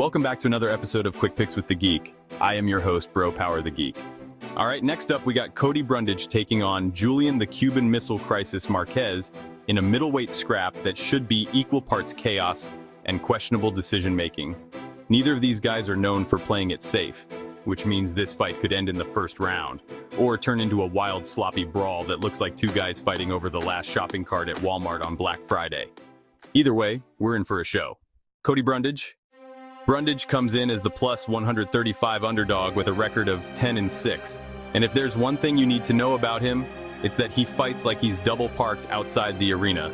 Welcome back to another episode of Quick Picks with the Geek. I am your host, Bro Power the Geek. All right, next up we got Cody Brundage taking on Julian the Cuban Missile Crisis Marquez in a middleweight scrap that should be equal parts chaos and questionable decision-making. Neither of these guys are known for playing it safe, which means this fight could end in the first round, or turn into a wild, sloppy brawl that looks like two guys fighting over the last shopping cart at Walmart on Black Friday. Either way, we're in for a show. Cody Brundage. Brundage comes in as the plus 135 underdog with a record of 10-6. And if there's one thing you need to know about him, it's that he fights like he's double parked outside the arena.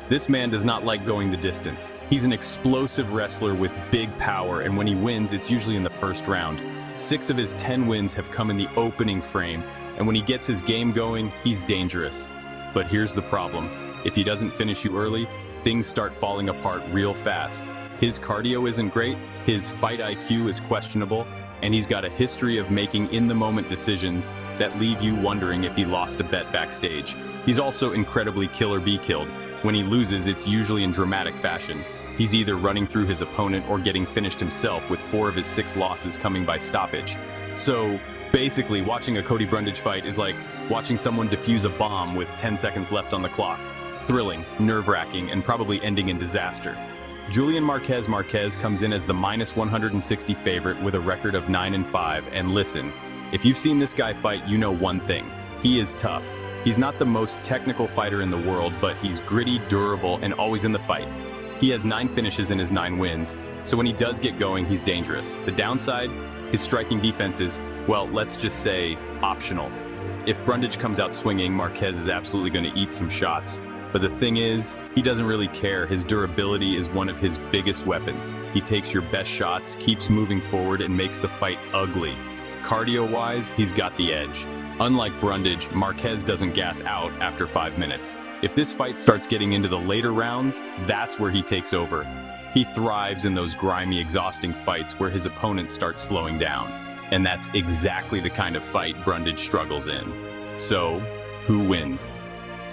This man does not like going the distance. He's an explosive wrestler with big power, and when he wins, it's usually in the first round. 6 of his 10 wins have come in the opening frame, and when he gets his game going, he's dangerous. But here's the problem. If he doesn't finish you early, things start falling apart real fast. His cardio isn't great, his fight IQ is questionable, and he's got a history of making in-the-moment decisions that leave you wondering if he lost a bet backstage. He's also incredibly kill or be killed. When he loses, it's usually in dramatic fashion. He's either running through his opponent or getting finished himself, with 4 of his 6 losses coming by stoppage. So basically, watching a Cody Brundage fight is like watching someone defuse a bomb with 10 seconds left on the clock. Thrilling, nerve-wracking, and probably ending in disaster. Julian Marquez comes in as the minus 160 favorite with a record of 9-5, and listen, if you've seen this guy fight, you know one thing. He is tough. He's not the most technical fighter in the world, but he's gritty, durable, and always in the fight. He has 9 finishes in his 9 wins, so when he does get going, he's dangerous. The downside, his striking defense is, well, let's just say, optional. If Brundage comes out swinging, Marquez is absolutely going to eat some shots. But the thing is, he doesn't really care. His durability is one of his biggest weapons. He takes your best shots, keeps moving forward, and makes the fight ugly. Cardio-wise, he's got the edge. Unlike Brundage, Marquez doesn't gas out after 5 minutes. If this fight starts getting into the later rounds, that's where he takes over. He thrives in those grimy, exhausting fights where his opponent starts slowing down. And that's exactly the kind of fight Brundage struggles in. So, who wins?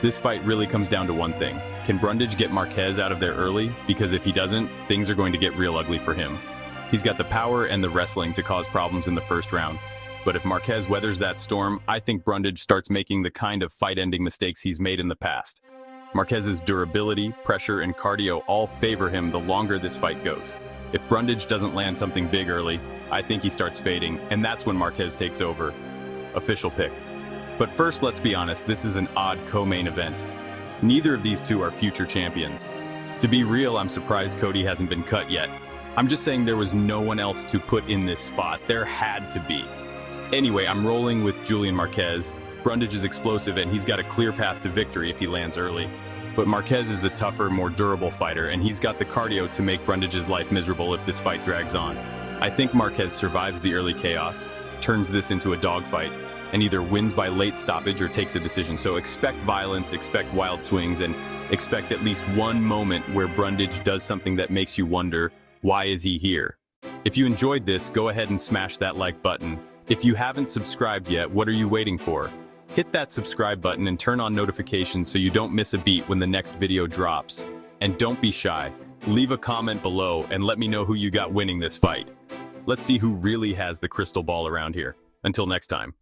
This fight really comes down to one thing. Can Brundage get Marquez out of there early? Because if he doesn't, things are going to get real ugly for him. He's got the power and the wrestling to cause problems in the first round. But if Marquez weathers that storm, I think Brundage starts making the kind of fight-ending mistakes he's made in the past. Marquez's durability, pressure, and cardio all favor him the longer this fight goes. If Brundage doesn't land something big early, I think he starts fading, and that's when Marquez takes over. Official pick. But first, let's be honest, this is an odd co-main event. Neither of these two are future champions. To be real, I'm surprised Cody hasn't been cut yet. I'm just saying there was no one else to put in this spot. There had to be. Anyway, I'm rolling with Julian Marquez. Brundage is explosive and he's got a clear path to victory if he lands early. But Marquez is the tougher, more durable fighter, and he's got the cardio to make Brundage's life miserable if this fight drags on. I think Marquez survives the early chaos, turns this into a dogfight, and either wins by late stoppage or takes a decision. So expect violence, expect wild swings, and expect at least one moment where Brundage does something that makes you wonder, why is he here? If you enjoyed this, go ahead and smash that like button. If you haven't subscribed yet, what are you waiting for? Hit that subscribe button and turn on notifications so you don't miss a beat when the next video drops. And don't be shy. Leave a comment below and let me know who you got winning this fight. Let's see who really has the crystal ball around here. Until next time.